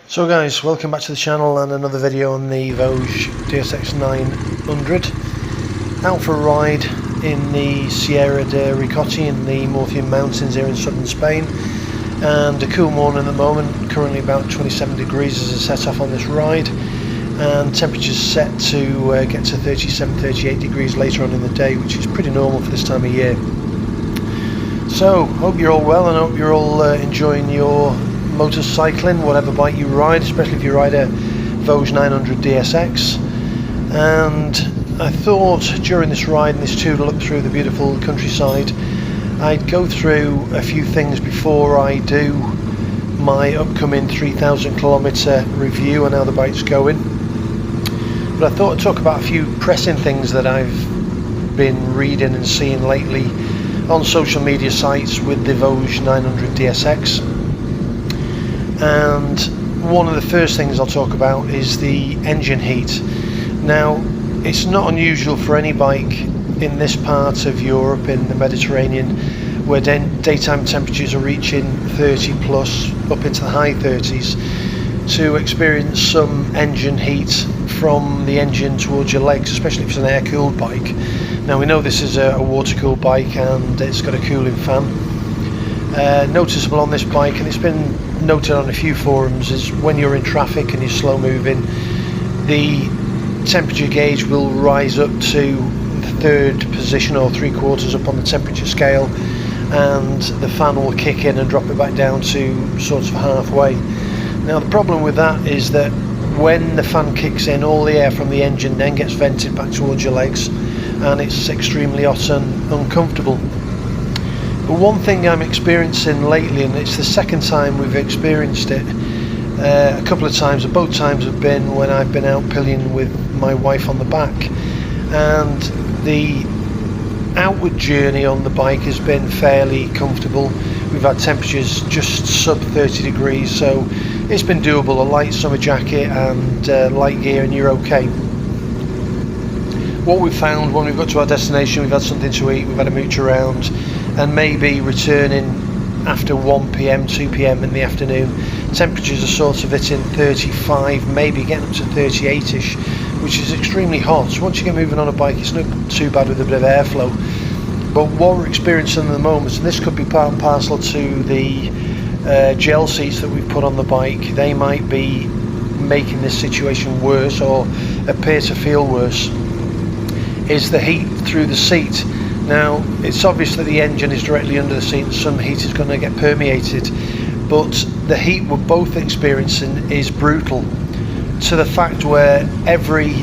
So guys, welcome back to the channel and another video on the VOGE DSX 900. Out for a ride in the Sierra de Ricotti in the Murcian Mountains here in southern Spain, and a cool morning at the moment, currently about 27 degrees as I set off on this ride, and temperatures set to get to 37-38 degrees later on in the day, which is pretty normal for this time of year. So hope you're all well and hope you're all enjoying your motorcycling, whatever bike you ride, especially if you ride a VOGE 900 DSX. And I thought during this ride and this tour to look through the beautiful countryside, I'd go through a few things before I do my upcoming 3,000 kilometre review and how the bike's going. But I thought I'd talk about a few pressing things that I've been reading and seeing lately on social media sites with the VOGE 900 DSX. And one of the first things I'll talk about is the engine heat. Now, it's not unusual for any bike in this part of Europe, in the Mediterranean, where daytime temperatures are reaching 30 plus, up into the high 30s, to experience some engine heat from the engine towards your legs, especially if it's an air-cooled bike. Now, we know this is a water-cooled bike and it's got a cooling fan. Noticeable on this bike, and it's been noted on a few forums, is when you're in traffic and you're slow moving, the temperature gauge will rise up to the third position or 3/4 up on the temperature scale, and the fan will kick in and drop it back down to sort of halfway. Now the problem with that is that when the fan kicks in, all the air from the engine then gets vented back towards your legs, and it's extremely hot and uncomfortable. But one thing I'm experiencing lately, and it's the second time we've experienced it, a couple of times, and both times have been when I've been out pillion with my wife on the back, and the outward journey on the bike has been fairly comfortable. We've had temperatures just sub 30 degrees, so it's been doable. A light summer jacket and light gear and you're okay. What we've found when we've got to our destination, we've had something to eat, we've had a mooch around, and maybe returning after 1 PM, 2 PM in the afternoon, temperatures are sort of hitting 35, maybe getting up to 38ish, which is extremely hot. So once you get moving on a bike, it's not too bad with a bit of airflow. But what we're experiencing at the moment, and this could be part and parcel to the gel seats that we've put on the bike, they might be making this situation worse or appear to feel worse, is the heat through the seat. Now, it's obvious that the engine is directly under the seat and some heat is going to get permeated, but the heat we're both experiencing is brutal, to the fact where every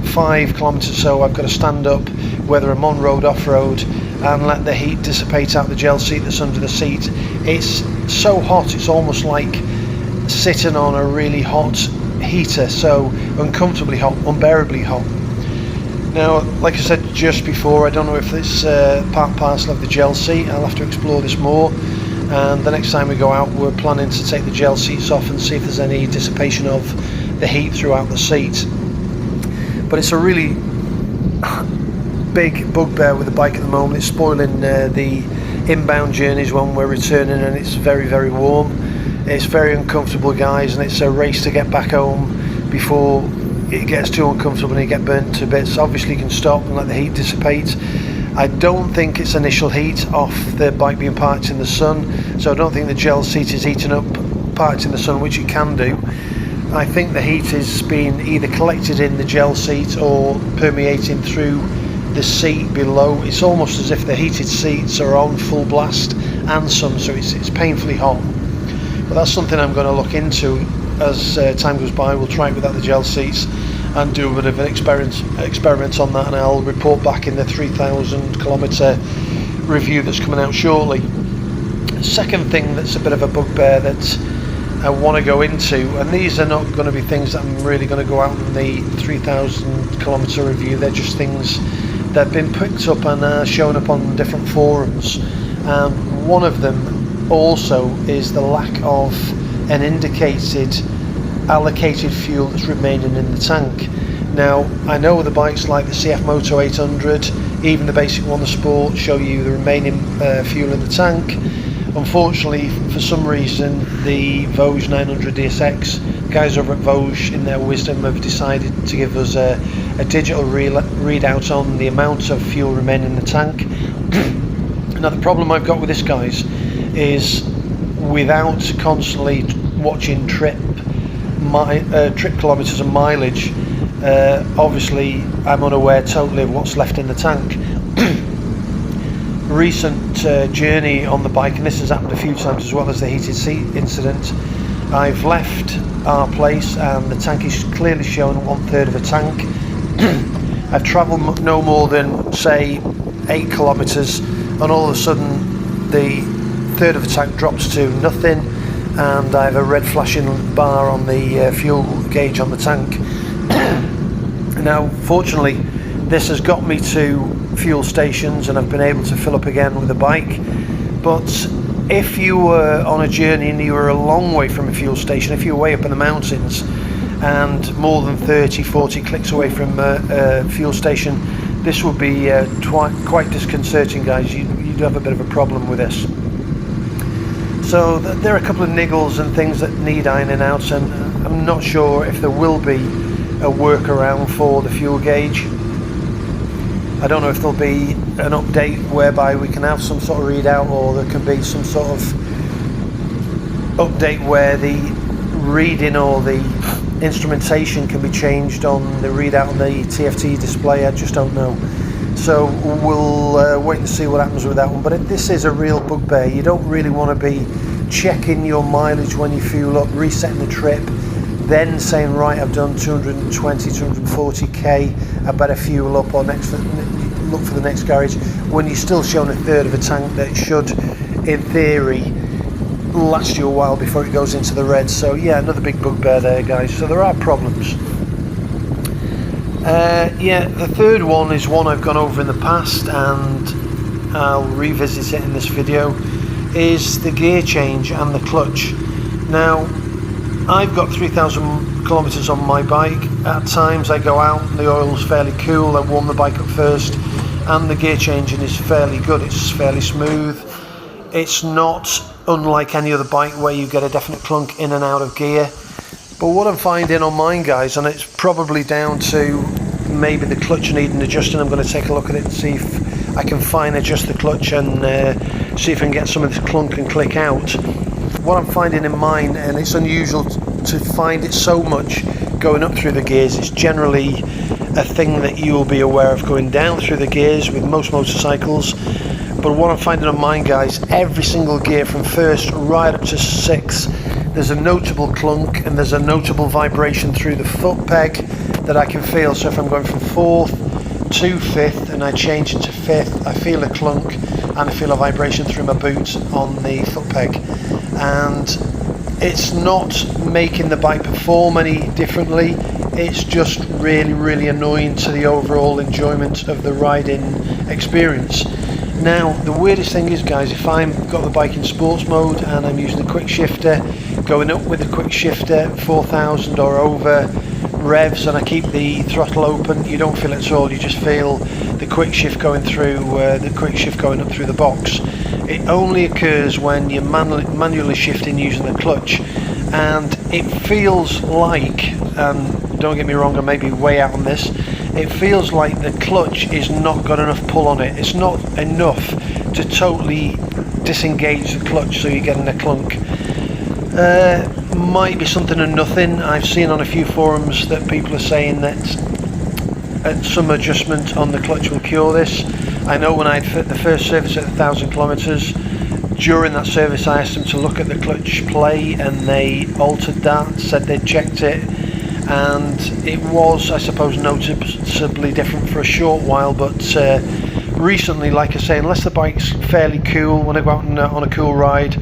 5 kilometres or so I've got to stand up, whether I'm on road, off road, and let the heat dissipate out the gel seat that's under the seat. It's so hot, it's almost like sitting on a really hot heater, so uncomfortably hot, unbearably hot. Now, like I said just before, I don't know if it's part and parcel of the gel seat. I'll have to explore this more, and the next time we go out we're planning to take the gel seats off and see if there's any dissipation of the heat throughout the seat. But it's a really big bugbear with the bike at the moment. It's spoiling the inbound journeys when we're returning, and it's very, very warm. It's very uncomfortable, guys, and it's a race to get back home before it gets too uncomfortable and you get burnt to bits. Obviously you can stop and let the heat dissipate. I don't think it's initial heat off the bike being parked in the sun, so I don't think the gel seat is heating up parked in the sun, which it can do. I think the heat is being either collected in the gel seat or permeating through the seat below. It's almost as if the heated seats are on full blast and sun, so it's painfully hot. But that's something I'm going to look into as time goes by. We'll try it without the gel seats and do a bit of an experiment on that, and I'll report back in the 3,000 kilometre review that's coming out shortly. Second thing that's a bit of a bugbear that I want to go into, and these are not going to be things that I'm really going to go out in the 3,000 kilometre review, they're just things that have been picked up and are showing up on different forums, and one of them also is the lack of an indicated allocated fuel that's remaining in the tank. Now, I know the bikes like the CF Moto 800, even the basic one, the Sport, show you the remaining fuel in the tank. Unfortunately, for some reason, the VOGE 900 DSX, guys over at VOGE in their wisdom have decided to give us a digital readout on the amount of fuel remaining in the tank. Now the problem I've got with this, guys, is without constantly watching trip kilometres and mileage, obviously I'm unaware totally of what's left in the tank. Recent journey on the bike, and this has happened a few times as well as the heated seat incident, I've left our place and the tank is clearly showing 1/3 of a tank. I've travelled no more than say 8 kilometres, and all of a sudden the third of the tank drops to nothing, and I have a red flashing bar on the fuel gauge on the tank. Now fortunately this has got me to fuel stations and I've been able to fill up again with the bike, but if you were on a journey and you were a long way from a fuel station, if you were way up in the mountains and more than 30-40 clicks away from a fuel station, this would be quite disconcerting, guys. You'd have a bit of a problem with this. So there are a couple of niggles and things that need ironing out, and I'm not sure if there will be a workaround for the fuel gauge. I don't know if there'll be an update whereby we can have some sort of readout, or there can be some sort of update where the reading or the instrumentation can be changed on the readout on the TFT display. I just don't know. So we'll wait and see what happens with that one. But this is a real bugbear. You don't really want to be checking your mileage when you fuel up, resetting the trip, then saying, right, I've done 220, 240k, I better fuel up or look for the next garage, when you're still showing 1/3 of a tank that should, in theory, last you a while before it goes into the red. So yeah, another big bugbear there, guys. So there are problems. Yeah, the third one is one I've gone over in the past and I'll revisit it in this video, is the gear change and the clutch. Now I've got 3,000 kilometers on my bike. At times I go out and the oil's fairly cool, I warm the bike up first, and the gear changing is fairly good. It's fairly smooth. It's not unlike any other bike where you get a definite clunk in and out of gear. But what I'm finding on mine, guys, and it's probably down to maybe the clutch needing adjusting. I'm going to take a look at it and see if I can fine adjust the clutch and see if I can get some of this clunk and click out. What I'm finding in mine, and it's unusual to find it so much going up through the gears, it's generally a thing that you'll be aware of going down through the gears with most motorcycles. But what I'm finding on mine, guys, every single gear from first right up to 6, there's a notable clunk and there's a notable vibration through the foot peg that I can feel. So if I'm going from 4th to 5th and I change into 5th, I feel a clunk and I feel a vibration through my boot on the foot peg. And it's not making the bike perform any differently, it's just really annoying to the overall enjoyment of the riding experience. Now the weirdest thing is, guys, if I've got the bike in sports mode and I'm using the quick shifter, going up with the quick shifter 4,000 or over revs, and I keep the throttle open, you don't feel it at all. You just feel the quick shift going through, the quick shift going up through the box. It only occurs when you're manually shifting using the clutch, and it feels like, don't get me wrong, I may be way out on this, it feels like the clutch is not got enough pull on it. It's not enough to totally disengage the clutch so you're getting a clunk. Might be something or nothing. I've seen on a few forums that people are saying that some adjustment on the clutch will cure this. I know when I had the first service at 1,000 kilometers, during that service I asked them to look at the clutch play and they altered that, said they'd checked it, and it was, I suppose, noticeably different for a short while. But recently, like I say, unless the bike's fairly cool, when I go out on a cool ride,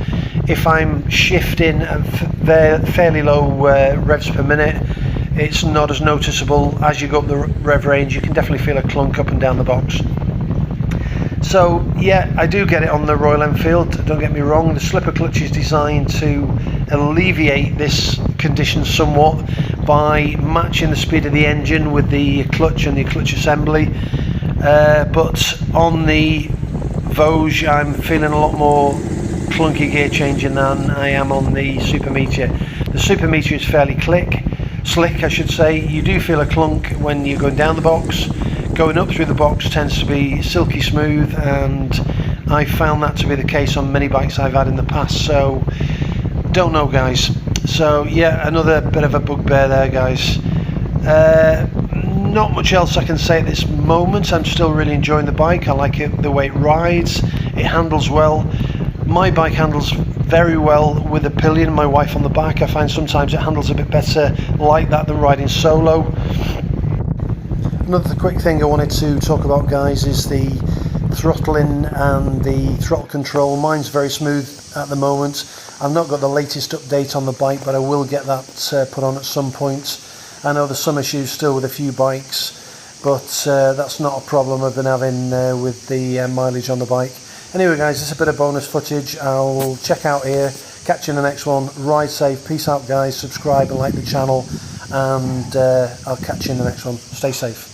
if I'm shifting at fairly low revs per minute, it's not as noticeable. As you go up the rev range, you can definitely feel a clunk up and down the box. So yeah, I do get it on the Royal Enfield, don't get me wrong. The slipper clutch is designed to alleviate this condition somewhat by matching the speed of the engine with the clutch and the clutch assembly, but on the VOGE I'm feeling a lot more clunky gear changing than I am on the Super Meteor. The Super Meteor is fairly slick I should say. You do feel a clunk when you're going down the box. Going up through the box tends to be silky smooth, and I found that to be the case on many bikes I've had in the past, so don't know guys. So yeah, another bit of a bugbear there guys. Not much else I can say at this moment. I'm still really enjoying the bike. I like it the way it rides, it handles well. My bike handles very well with a pillion, my wife on the back. I find sometimes it handles a bit better like that than riding solo. Another quick thing I wanted to talk about guys is the throttling and the throttle control. Mine's very smooth at the moment. I've not got the latest update on the bike, but I will get that put on at some point. I know there's some issues still with a few bikes, but that's not a problem I've been having with the mileage on the bike. Anyway guys, it's a bit of bonus footage. I'll check out here, catch you in the next one. Ride safe, peace out guys, subscribe and like the channel, and I'll catch you in the next one. Stay safe.